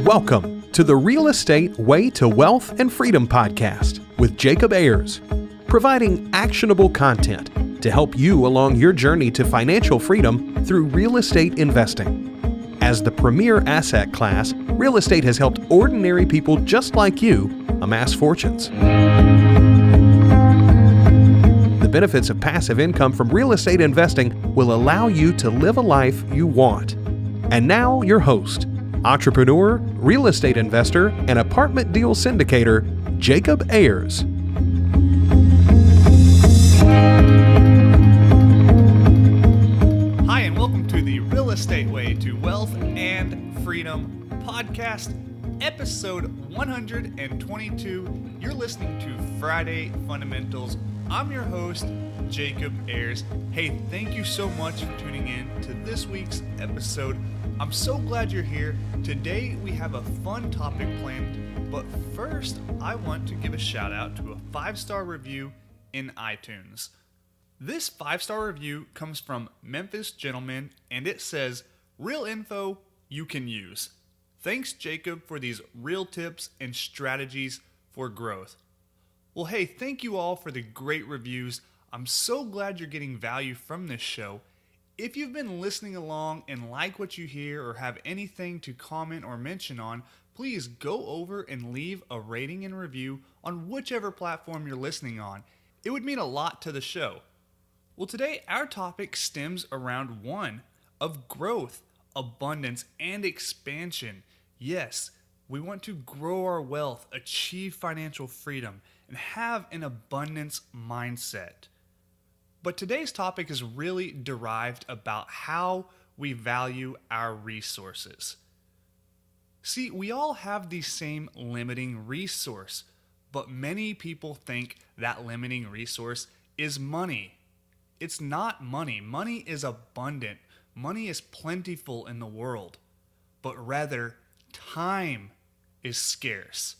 Welcome to the Real Estate Way to Wealth and Freedom podcast with Jacob Ayers, providing actionable content to help you along your journey to financial freedom through real estate investing. As the premier asset class, real estate has helped ordinary people just like you amass fortunes. The benefits of passive income from real estate investing will allow you to live a life you want. And now your host, entrepreneur, real estate investor, and apartment deal syndicator, Jacob Ayers. Hi, and welcome to the Real Estate Way to Wealth and Freedom podcast, episode 122. You're listening to Friday Fundamentals. I'm your host, Jacob Ayers. Hey, thank you so much for tuning in to this week's episode. I'm so glad you're here. Today we have a fun topic planned, but first I want to give a shout out to a 5-star review in iTunes. This 5-star review comes from Memphis Gentleman, and it says, "Real info you can use. Thanks, Jacob, for these real tips and strategies for growth." Well, hey, thank you all for the great reviews. I'm so glad you're getting value from this show. If you've been listening along and like what you hear or have anything to comment or mention on, please go over and leave a rating and review on whichever platform you're listening on. It would mean a lot to the show. Well, today our topic stems around one of growth, abundance, and expansion. Yes, we want to grow our wealth, achieve financial freedom, and have an abundance mindset. But today's topic is really derived about how we value our resources. See, we all have the same limiting resource, but many people think that limiting resource is money. It's not money. Money is abundant. Money is plentiful in the world, but rather time is scarce.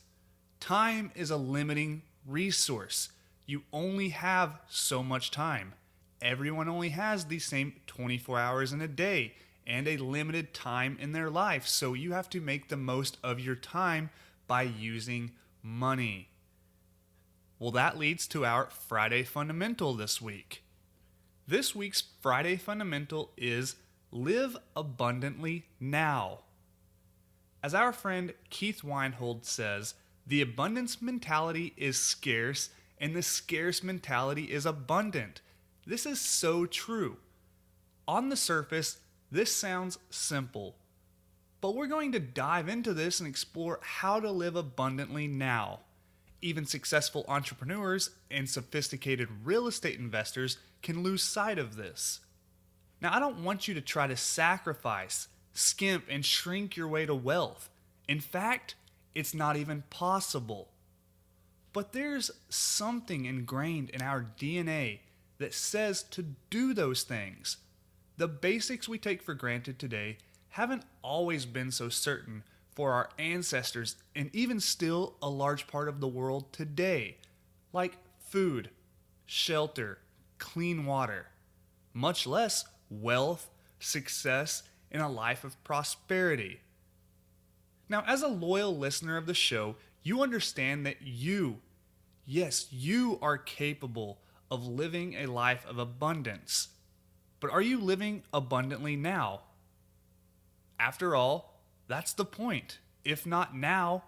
Time is a limiting resource. You only have so much time. Everyone only has the same 24 hours in a day and a limited time in their life. So you have to make the most of your time by using money. Well, that leads to our Friday Fundamental this week. This week's Friday Fundamental is live abundantly now. As our friend Keith Weinhold says, the abundance mentality is scarce and the scarce mentality is abundant. This is so true. On the surface, this sounds simple, but we're going to dive into this and explore how to live abundantly now. Even successful entrepreneurs and sophisticated real estate investors can lose sight of this. Now, I don't want you to try to sacrifice, skimp, and shrink your way to wealth. In fact, it's not even possible. But there's something ingrained in our DNA that says to do those things. The basics we take for granted today haven't always been so certain for our ancestors and even still a large part of the world today, like food, shelter, clean water, much less wealth, success, and a life of prosperity. Now, as a loyal listener of the show, you understand that you are capable of living a life of abundance. But are you living abundantly now? After all, that's the point. If not now,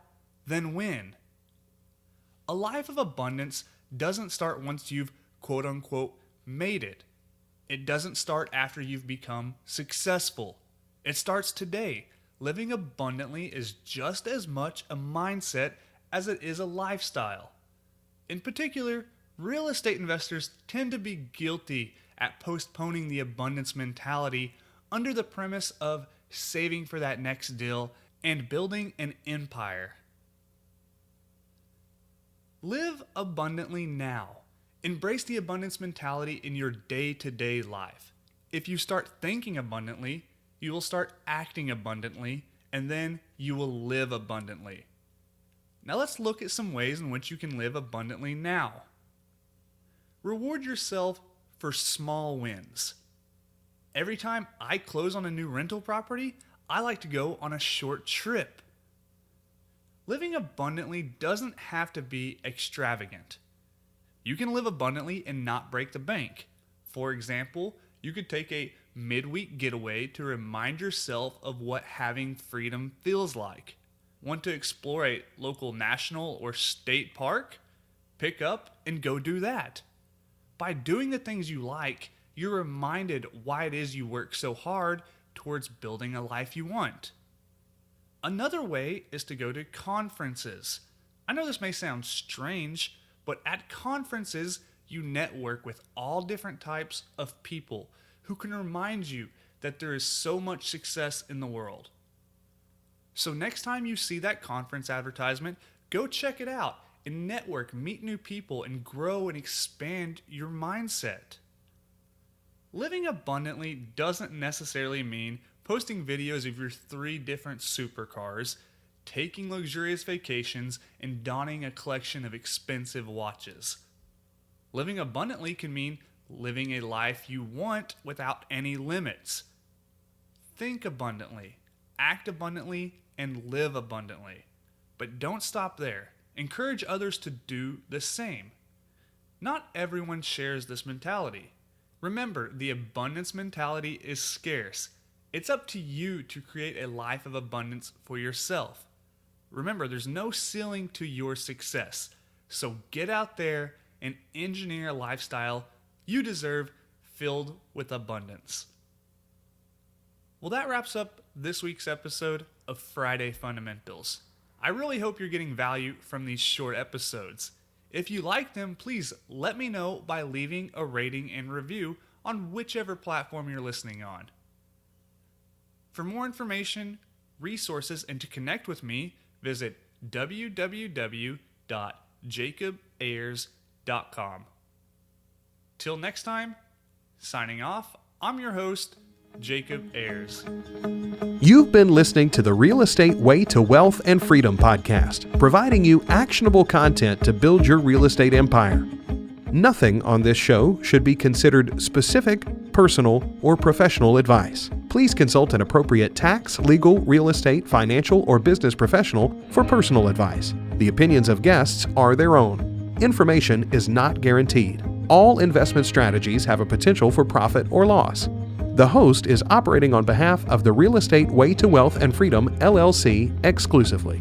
then when? A life of abundance doesn't start once you've quote unquote made it. It doesn't start after you've become successful. It starts today. Living abundantly is just as much a mindset as it is a lifestyle. In particular, real estate investors tend to be guilty at postponing the abundance mentality under the premise of saving for that next deal and building an empire. Live abundantly now. Embrace the abundance mentality in your day-to-day life. If you start thinking abundantly, you will start acting abundantly, and then you will live abundantly. Now let's look at some ways in which you can live abundantly now. Reward yourself for small wins. Every time I close on a new rental property, I like to go on a short trip. Living abundantly doesn't have to be extravagant. You can live abundantly and not break the bank. For example, you could take a midweek getaway to remind yourself of what having freedom feels like. Want to explore a local national or state park? Pick up and go do that. By doing the things you like, you're reminded why it is you work so hard towards building a life you want. Another way is to go to conferences. I know this may sound strange, but at conferences, you network with all different types of people who can remind you that there is so much success in the world. So next time you see that conference advertisement, go check it out and network, meet new people, and grow and expand your mindset. Living abundantly doesn't necessarily mean posting videos of your 3 different supercars, taking luxurious vacations, and donning a collection of expensive watches. Living abundantly can mean living a life you want without any limits. Think abundantly, act abundantly, and live abundantly. But don't stop there. Encourage others to do the same. Not everyone shares this mentality. Remember, the abundance mentality is scarce. It's up to you to create a life of abundance for yourself. Remember, there's no ceiling to your success. So get out there and engineer a lifestyle you deserve filled with abundance. Well, that wraps up this week's episode of Friday Fundamentals. I really hope you're getting value from these short episodes. If you like them, please let me know by leaving a rating and review on whichever platform you're listening on. For more information, resources, and to connect with me, visit www.jacobayers.com. Till next time, signing off, I'm your host, Jacob Ayers. You've been listening to the Real Estate Way to Wealth and Freedom podcast, providing you actionable content to build your real estate empire. Nothing on this show should be considered specific, personal, or professional advice. Please consult an appropriate tax, legal, real estate, financial, or business professional for personal advice. The opinions of guests are their own. Information is not guaranteed. All investment strategies have a potential for profit or loss. The host is operating on behalf of the Real Estate Way to Wealth and Freedom, LLC, exclusively.